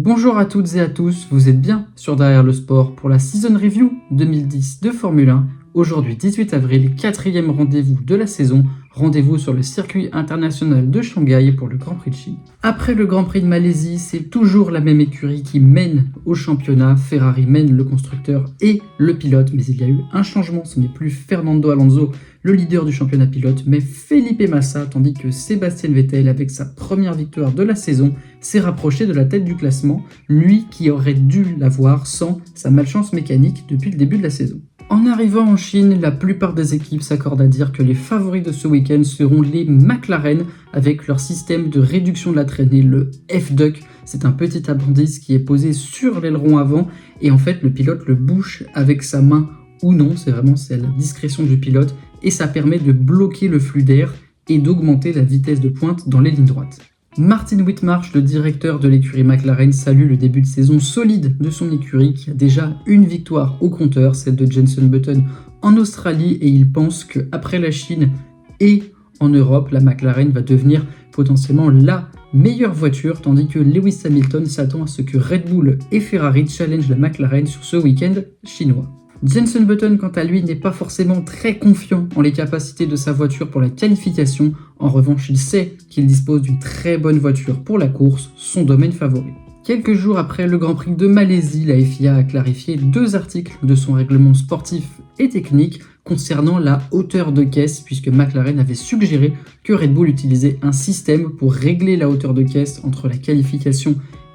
Bonjour à toutes et à tous, vous êtes bien sur Derrière le Sport pour la Season Review 2010 de Formule 1. Aujourd'hui 18 avril, 4e rendez-vous de la saison, rendez-vous sur le circuit international de Shanghai pour le Grand Prix de Chine. Après le Grand Prix de Malaisie, c'est toujours la même écurie qui mène au championnat. Ferrari mène le constructeur et le pilote, mais il y a eu un changement, ce n'est plus Fernando Alonso, le leader du championnat pilote, mais Felipe Massa, tandis que Sébastien Vettel, avec sa première victoire de la saison, s'est rapproché de la tête du classement, lui qui aurait dû l'avoir sans sa malchance mécanique depuis le début de la saison. En arrivant en Chine, la plupart des équipes s'accordent à dire que les favoris de ce week-end seront les McLaren avec leur système de réduction de la traînée, le F-Duck. C'est un petit appendice qui est posé sur l'aileron avant et en fait le pilote le bouche avec sa main ou non, c'est à la discrétion du pilote et ça permet de bloquer le flux d'air et d'augmenter la vitesse de pointe dans les lignes droites. Martin Whitmarsh, le directeur de l'écurie McLaren, salue le début de saison solide de son écurie qui a déjà une victoire au compteur, celle de Jenson Button en Australie, et il pense qu'après la Chine et en Europe, la McLaren va devenir potentiellement la meilleure voiture, tandis que Lewis Hamilton s'attend à ce que Red Bull et Ferrari challengent la McLaren sur ce week-end chinois. Jenson Button, quant à lui, n'est pas forcément très confiant en les capacités de sa voiture pour la qualification. En revanche, il sait qu'il dispose d'une très bonne voiture pour la course, son domaine favori. Quelques jours après le Grand Prix de Malaisie, la FIA a clarifié 2 articles de son règlement sportif et technique concernant la hauteur de caisse, puisque McLaren avait suggéré que Red Bull utilisait un système pour régler la hauteur de caisse entre la qualification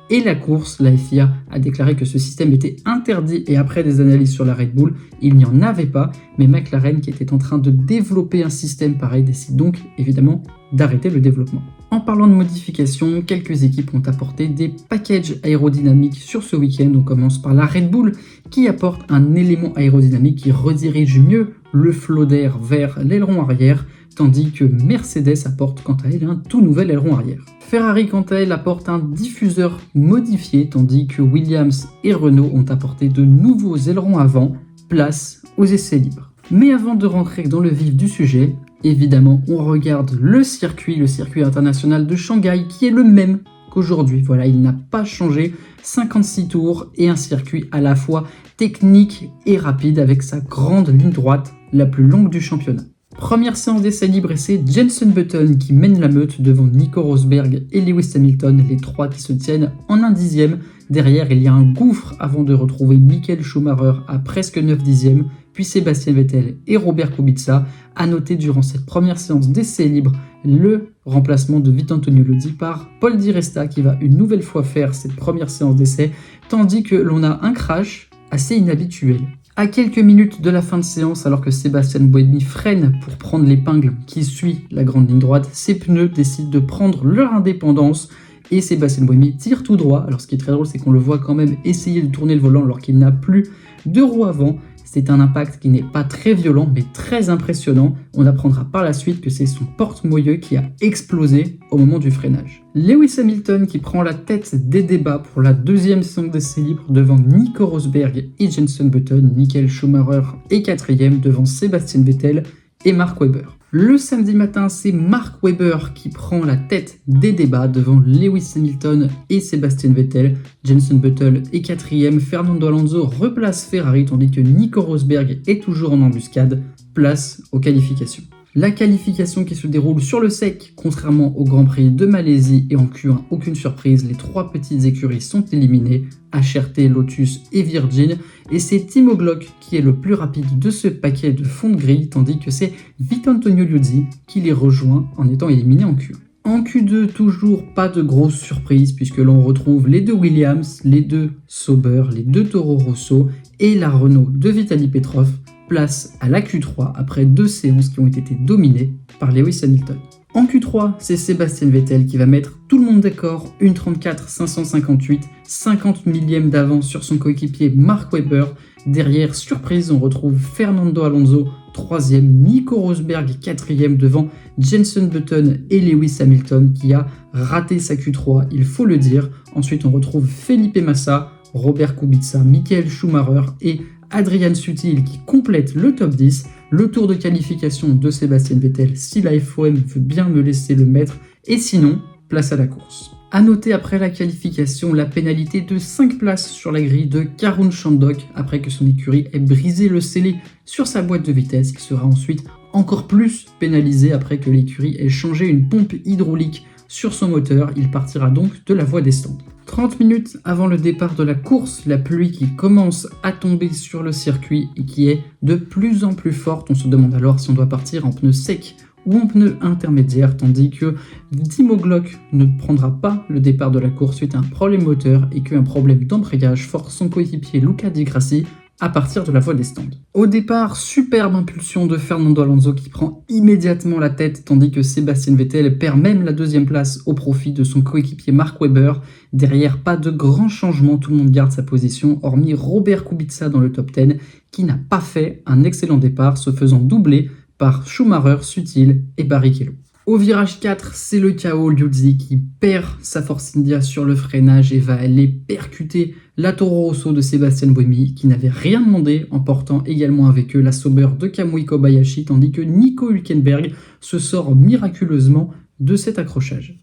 et la course. La FIA a déclaré que ce système était interdit et après des analyses sur la Red Bull, il n'y en avait pas, mais McLaren, qui était en train de développer un système pareil, décide donc évidemment d'arrêter le développement. En parlant de modifications, quelques équipes ont apporté des packages aérodynamiques sur ce week-end. On commence par la Red Bull qui apporte un élément aérodynamique qui redirige mieux le flot d'air vers l'aileron arrière, tandis que Mercedes apporte quant à elle un tout nouvel aileron arrière. Ferrari, quant à elle, apporte un diffuseur modifié, tandis que Williams et Renault ont apporté de nouveaux ailerons avant, place aux essais libres. Mais avant de rentrer dans le vif du sujet, évidemment, on regarde le circuit international de Shanghai, qui est le même qu'aujourd'hui. Voilà, il n'a pas changé, 56 tours et un circuit à la fois technique et rapide avec sa grande ligne droite, la plus longue du championnat. Première séance d'essai libre et c'est Jenson Button qui mène la meute devant Nico Rosberg et Lewis Hamilton, les trois qui se tiennent en 1/10. Derrière, il y a un gouffre avant de retrouver Michael Schumacher à presque 9/10, puis Sébastien Vettel et Robert Kubica. À noter durant cette première séance d'essai libre le remplacement de Vittorio Lodi par Paul Di Resta qui va une nouvelle fois faire cette première séance d'essai, tandis que l'on a un crash assez inhabituel. À quelques minutes de la fin de séance, alors que Sébastien Buemi freine pour prendre l'épingle qui suit la grande ligne droite, ses pneus décident de prendre leur indépendance et Sébastien Buemi tire tout droit. Alors ce qui est très drôle, c'est qu'on le voit quand même essayer de tourner le volant alors qu'il n'a plus de roues avant. C'est un impact qui n'est pas très violent mais très impressionnant. On apprendra par la suite que c'est son porte-moyeu qui a explosé au moment du freinage. Lewis Hamilton qui prend la tête des débats pour la 2e séance d'essai libre devant Nico Rosberg et Jenson Button. Michael Schumacher est 4e devant Sébastien Vettel et Mark Webber. Le samedi matin, c'est Mark Webber qui prend la tête des débats devant Lewis Hamilton et Sébastien Vettel. Jenson Button est 4e, Fernando Alonso replace Ferrari tandis que Nico Rosberg est toujours en embuscade, place aux qualifications. La qualification qui se déroule sur le sec, contrairement au Grand Prix de Malaisie et en Q1, aucune surprise, les 3 petites écuries sont éliminées, HRT, Lotus et Virgin, et c'est Timo Glock qui est le plus rapide de ce paquet de fond de grille, tandis que c'est Vittorio Lodi qui les rejoint en étant éliminé en Q1. En Q2, toujours pas de grosses surprises puisque l'on retrouve les 2 Williams, les 2 Sauber, les 2 Toro Rosso et la Renault de Vitaly Petrov. Place à la Q3 après 2 séances qui ont été dominées par Lewis Hamilton. En Q3, c'est Sébastien Vettel qui va mettre tout le monde d'accord, 1:34.558, 50 millièmes d'avance sur son coéquipier Mark Webber. Derrière, surprise, on retrouve Fernando Alonso, 3e, Nico Rosberg, 4e devant Jenson Button et Lewis Hamilton qui a raté sa Q3, il faut le dire. Ensuite, on retrouve Felipe Massa, Robert Kubica, Michael Schumacher et Adrian Sutil qui complète le top 10, le tour de qualification de Sébastien Vettel si la FOM veut bien me laisser le mettre, et sinon, place à la course. A noter après la qualification la pénalité de 5 places sur la grille de Karun Chandhok après que son écurie ait brisé le scellé sur sa boîte de vitesse. Il sera ensuite encore plus pénalisé après que l'écurie ait changé une pompe hydraulique sur son moteur. Il partira donc de la voie des stands. 30 minutes avant le départ de la course, la pluie qui commence à tomber sur le circuit et qui est de plus en plus forte. On se demande alors si on doit partir en pneu sec ou en pneu intermédiaire, tandis que Timo Glock ne prendra pas le départ de la course suite à un problème moteur et qu'un problème d'embrayage force son coéquipier Luca Di Grassi à partir de la voie des stands. Au départ, superbe impulsion de Fernando Alonso qui prend immédiatement la tête, tandis que Sébastien Vettel perd même la deuxième place au profit de son coéquipier Mark Webber. Derrière, pas de grands changements, tout le monde garde sa position, hormis Robert Kubica dans le top 10, qui n'a pas fait un excellent départ, se faisant doubler par Schumacher, Sutil et Barrichello. Au virage 4, c'est le chaos. Liuzzi qui perd sa Force India sur le freinage et va aller percuter la Toro Rosso de Sébastien Buemi, qui n'avait rien demandé, emportant également avec eux la Sauber de Kamui Kobayashi, tandis que Nico Hülkenberg se sort miraculeusement de cet accrochage.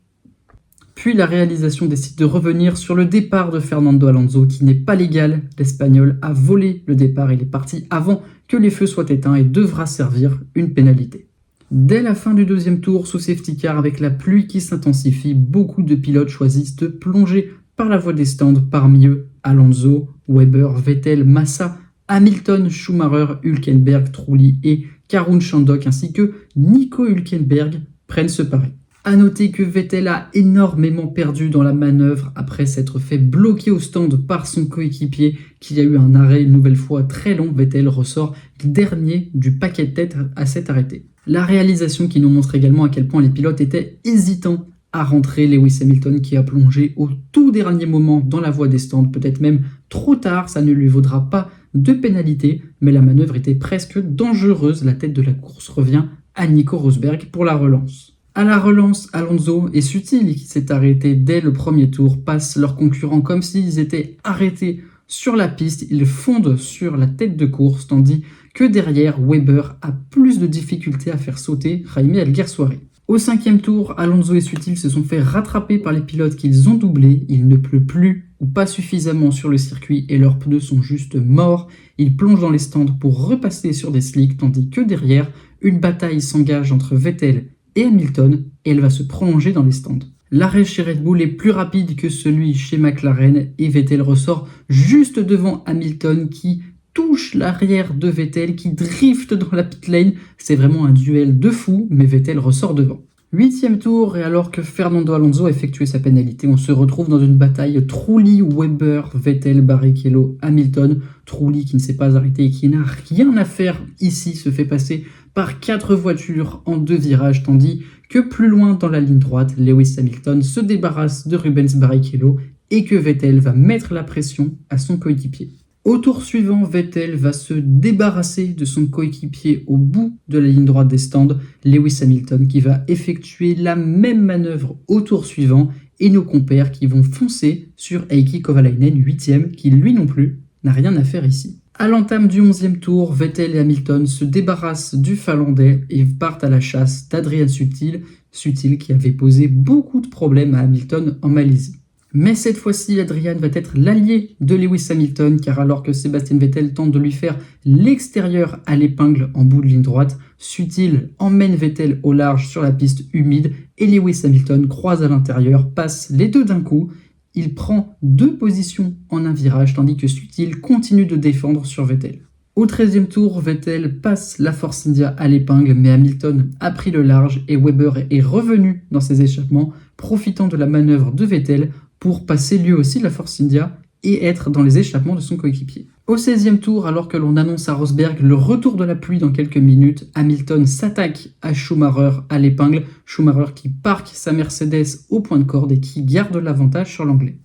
Puis la réalisation décide de revenir sur le départ de Fernando Alonso, qui n'est pas légal. L'Espagnol a volé le départ, il est parti avant que les feux soient éteints et devra servir une pénalité. Dès la fin du deuxième tour, sous safety car, avec la pluie qui s'intensifie, beaucoup de pilotes choisissent de plonger par la voie des stands, parmi eux Alonso, Webber, Vettel, Massa, Hamilton, Schumacher, Hülkenberg, Trulli et Karun Chandhok, ainsi que Nico Hülkenberg prennent ce pari. A noter que Vettel a énormément perdu dans la manœuvre après s'être fait bloquer au stand par son coéquipier, qui a eu un arrêt une nouvelle fois très long. Vettel ressort dernier du paquet de tête à cet arrêté. La réalisation qui nous montre également à quel point les pilotes étaient hésitants à rentrer. Lewis Hamilton qui a plongé au tout dernier moment dans la voie des stands, peut-être même trop tard, ça ne lui vaudra pas de pénalité, mais la manœuvre était presque dangereuse. La tête de la course revient à Nico Rosberg pour la relance. À la relance, Alonso et Sutil, qui s'est arrêté dès le premier tour, passent leurs concurrents comme s'ils étaient arrêtés sur la piste. Ils fondent sur la tête de course, tandis que derrière, Webber a plus de difficultés à faire sauter Jaime Alguersuari. Au cinquième tour, Alonso et Sutil se sont fait rattraper par les pilotes qu'ils ont doublés. Il ne pleut plus ou pas suffisamment sur le circuit et leurs pneus sont juste morts. Ils plongent dans les stands pour repasser sur des slicks, tandis que derrière, une bataille s'engage entre Vettel et Hamilton, et elle va se prolonger dans les stands. L'arrêt chez Red Bull est plus rapide que celui chez McLaren, et Vettel ressort juste devant Hamilton qui touche l'arrière de Vettel, qui drift dans la pit lane. C'est vraiment un duel de fou, mais Vettel ressort devant. 8e tour, et alors que Fernando Alonso a effectué sa pénalité, on se retrouve dans une bataille Trulli, Webber, Vettel, Barrichello, Hamilton. Trulli qui ne s'est pas arrêté et qui n'a rien à faire ici se fait passer par 4 voitures en 2 virages, tandis que plus loin dans la ligne droite, Lewis Hamilton se débarrasse de Rubens Barrichello et que Vettel va mettre la pression à son coéquipier. Au tour suivant, Vettel va se débarrasser de son coéquipier au bout de la ligne droite des stands, Lewis Hamilton qui va effectuer la même manœuvre au tour suivant, et nos compères qui vont foncer sur Heikki Kovalainen, 8e, qui lui non plus n'a rien à faire ici. À l'entame du 11e tour, Vettel et Hamilton se débarrassent du Finlandais et partent à la chasse d'Adrian Sutil qui avait posé beaucoup de problèmes à Hamilton en Malaisie. Mais cette fois-ci, Adrian va être l'allié de Lewis Hamilton, car alors que Sébastien Vettel tente de lui faire l'extérieur à l'épingle en bout de ligne droite, Sutil emmène Vettel au large sur la piste humide et Lewis Hamilton croise à l'intérieur, passe les deux d'un coup. Il prend 2 positions en un virage, tandis que Sutil continue de défendre sur Vettel. Au 13e tour, Vettel passe la Force India à l'épingle, mais Hamilton a pris le large et Webber est revenu dans ses échappements, profitant de la manœuvre de Vettel pour passer lui aussi la Force India et être dans les échappements de son coéquipier. Au 16e tour, alors que l'on annonce à Rosberg le retour de la pluie dans quelques minutes, Hamilton s'attaque à Schumacher à l'épingle, Schumacher qui parque sa Mercedes au point de corde et qui garde l'avantage sur l'anglais.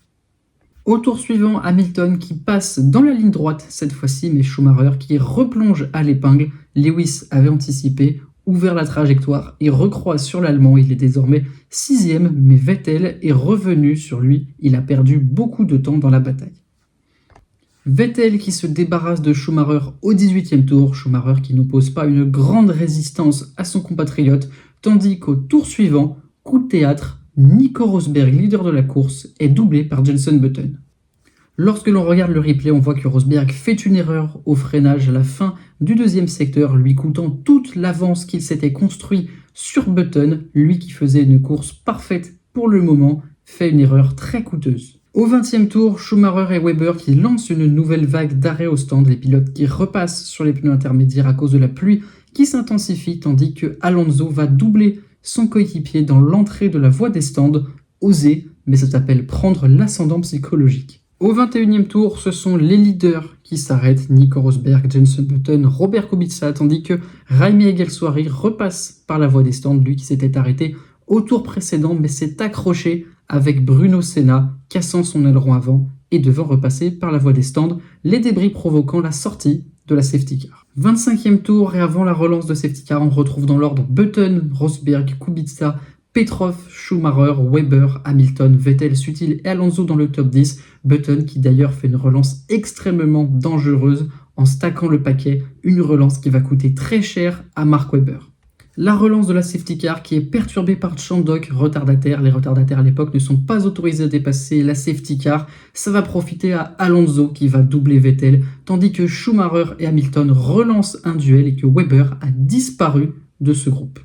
Au tour suivant, Hamilton qui passe dans la ligne droite cette fois-ci, mais Schumacher qui replonge à l'épingle. Lewis avait anticipé, ouvert la trajectoire et recroise sur l'Allemand. Il est désormais 6e, mais Vettel est revenu sur lui. Il a perdu beaucoup de temps dans la bataille. Vettel qui se débarrasse de Schumacher au 18e tour. Schumacher qui n'oppose pas une grande résistance à son compatriote, tandis qu'au tour suivant, coup de théâtre, Nico Rosberg, leader de la course, est doublé par Jenson Button. Lorsque l'on regarde le replay, on voit que Rosberg fait une erreur au freinage à la fin du deuxième secteur, lui coûtant toute l'avance qu'il s'était construit sur Button, lui qui faisait une course parfaite pour le moment, fait une erreur très coûteuse. Au 20e tour, Schumacher et Webber qui lancent une nouvelle vague d'arrêt au stand, les pilotes qui repassent sur les pneus intermédiaires à cause de la pluie qui s'intensifie, tandis que Alonso va doubler son coéquipier dans l'entrée de la voie des stands. Oser, mais ça s'appelle prendre l'ascendant psychologique. Au 21e tour, ce sont les leaders qui s'arrêtent, Nico Rosberg, Jenson Button, Robert Kubica, tandis que Jaime Alguersuari repasse par la voie des stands, lui qui s'était arrêté au tour précédent, mais s'est accroché avec Bruno Senna, cassant son aileron avant et devant repasser par la voie des stands, les débris provoquant la sortie de la safety car. 25e tour et avant la relance de safety car, on retrouve dans l'ordre Button, Rosberg, Kubica, Petrov, Schumacher, Webber, Hamilton, Vettel, Sutil et Alonso dans le top 10. Button qui d'ailleurs fait une relance extrêmement dangereuse en stackant le paquet, une relance qui va coûter très cher à Mark Webber. La relance de la safety car qui est perturbée par Chandok, retardataire. Les retardataires à l'époque ne sont pas autorisés à dépasser la safety car. Ça va profiter à Alonso qui va doubler Vettel, tandis que Schumacher et Hamilton relancent un duel et que Webber a disparu de ce groupe.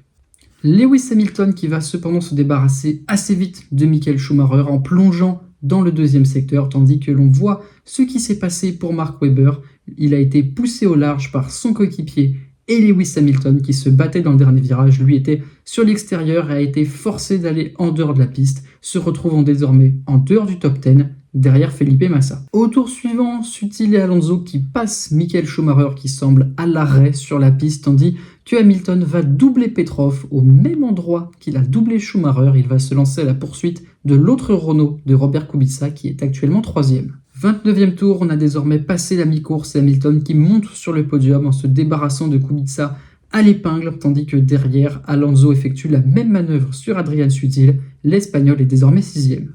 Lewis Hamilton qui va cependant se débarrasser assez vite de Michael Schumacher en plongeant dans le deuxième secteur, tandis que l'on voit ce qui s'est passé pour Mark Webber. Il a été poussé au large par son coéquipier et Lewis Hamilton qui se battait dans le dernier virage, lui était sur l'extérieur et a été forcé d'aller en dehors de la piste, se retrouvant désormais en dehors du top 10 derrière Felipe Massa. Au tour suivant, Sutil et Alonso qui passent Michael Schumacher qui semble à l'arrêt sur la piste, tandis que Hamilton va doubler Petrov au même endroit qu'il a doublé Schumacher. Il va se lancer à la poursuite de l'autre Renault de Robert Kubica qui est actuellement 3e. 29e tour, on a désormais passé la mi-course et Hamilton qui monte sur le podium en se débarrassant de Kubica à l'épingle, tandis que derrière, Alonso effectue la même manœuvre sur Adrian Sutil. L'Espagnol est désormais 6e.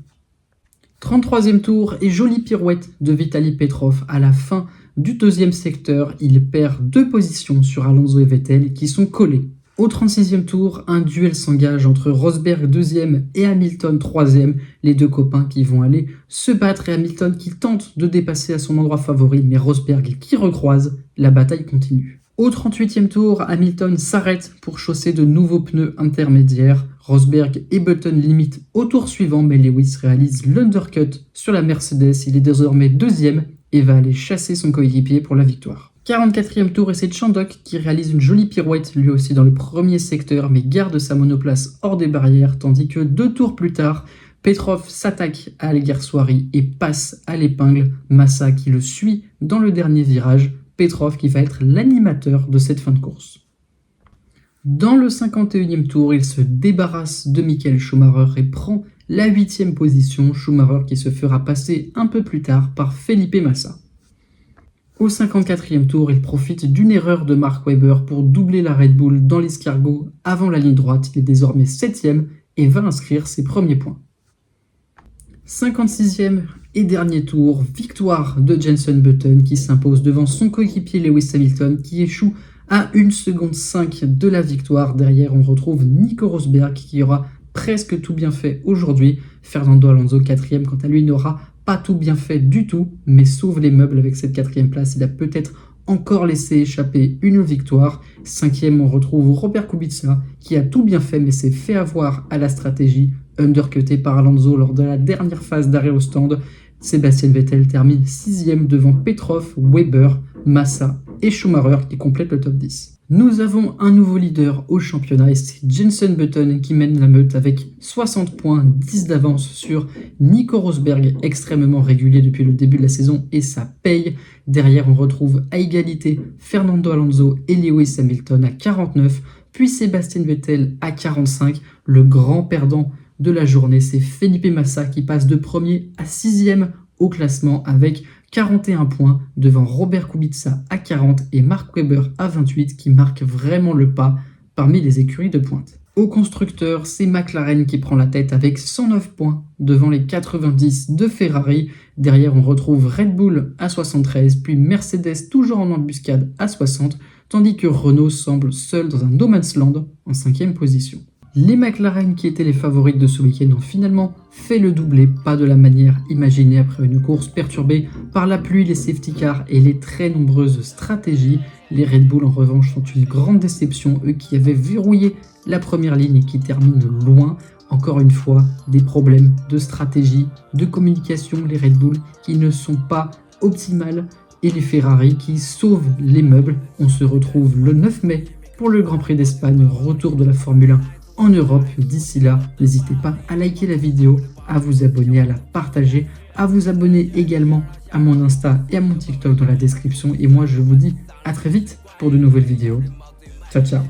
33e tour et jolie pirouette de Vitaly Petrov à la fin du deuxième secteur. Il perd 2 positions sur Alonso et Vettel qui sont collés. Au 36e tour, un duel s'engage entre Rosberg 2e et Hamilton 3e, les deux copains qui vont aller se battre et Hamilton qui tente de dépasser à son endroit favori, mais Rosberg qui recroise, la bataille continue. Au 38e tour, Hamilton s'arrête pour chausser de nouveaux pneus intermédiaires. Rosberg et Button limitent au tour suivant, mais Lewis réalise l'undercut sur la Mercedes. Il est désormais 2e et va aller chasser son coéquipier pour la victoire. 44e tour et c'est Chandok qui réalise une jolie pirouette lui aussi dans le premier secteur mais garde sa monoplace hors des barrières, tandis que 2 tours plus tard, Petrov s'attaque à Alguersuari et passe à l'épingle. Massa qui le suit dans le dernier virage, Petrov qui va être l'animateur de cette fin de course. Dans le 51e tour, il se débarrasse de Michael Schumacher et prend la 8e position, Schumacher qui se fera passer un peu plus tard par Felipe Massa. Au 54e tour, il profite d'une erreur de Mark Webber pour doubler la Red Bull dans l'escargot avant la ligne droite. Il est désormais 7e et va inscrire ses premiers points. 56e et dernier tour, victoire de Jenson Button qui s'impose devant son coéquipier Lewis Hamilton qui échoue à 1 seconde 5 de la victoire. Derrière, on retrouve Nico Rosberg qui aura presque tout bien fait aujourd'hui. Fernando Alonso 4e, quant à lui, n'aura pas tout bien fait du tout, mais sauve les meubles avec cette 4e place. Il a peut-être encore laissé échapper une victoire. 5e, on retrouve Robert Kubica qui a tout bien fait, mais s'est fait avoir à la stratégie, undercuté par Alonso lors de la dernière phase d'arrêt au stand. Sébastien Vettel termine 6e devant Petrov, Webber, Massa et Schumacher qui complètent le top 10. Nous avons un nouveau leader au championnat et c'est Jenson Button qui mène la meute avec 60 points, 10 d'avance sur Nico Rosberg, extrêmement régulier depuis le début de la saison et ça paye. Derrière, on retrouve à égalité Fernando Alonso et Lewis Hamilton à 49, puis Sébastien Vettel à 45. Le grand perdant de la journée, c'est Felipe Massa qui passe de premier à 6e au classement avec 41 points devant Robert Kubica à 40 et Mark Webber à 28 qui marque vraiment le pas parmi les écuries de pointe. Au constructeur, c'est McLaren qui prend la tête avec 109 points devant les 90 de Ferrari. Derrière, on retrouve Red Bull à 73, puis Mercedes toujours en embuscade à 60, tandis que Renault semble seul dans un no man's land en 5e position. Les McLaren, qui étaient les favorites de ce week-end, ont finalement fait le doublé, pas de la manière imaginée après une course perturbée par la pluie, les safety cars et les très nombreuses stratégies. Les Red Bull en revanche sont une grande déception, eux qui avaient verrouillé la première ligne et qui terminent loin. Encore une fois, des problèmes de stratégie, de communication, les Red Bull qui ne sont pas optimales et les Ferrari qui sauvent les meubles. On se retrouve le 9 mai pour le Grand Prix d'Espagne, retour de la Formule 1 en Europe. D'ici là, n'hésitez pas à liker la vidéo, à vous abonner, à la partager, à vous abonner également à mon Insta et à mon TikTok dans la description. Et moi, je vous dis à très vite pour de nouvelles vidéos. Ciao, ciao.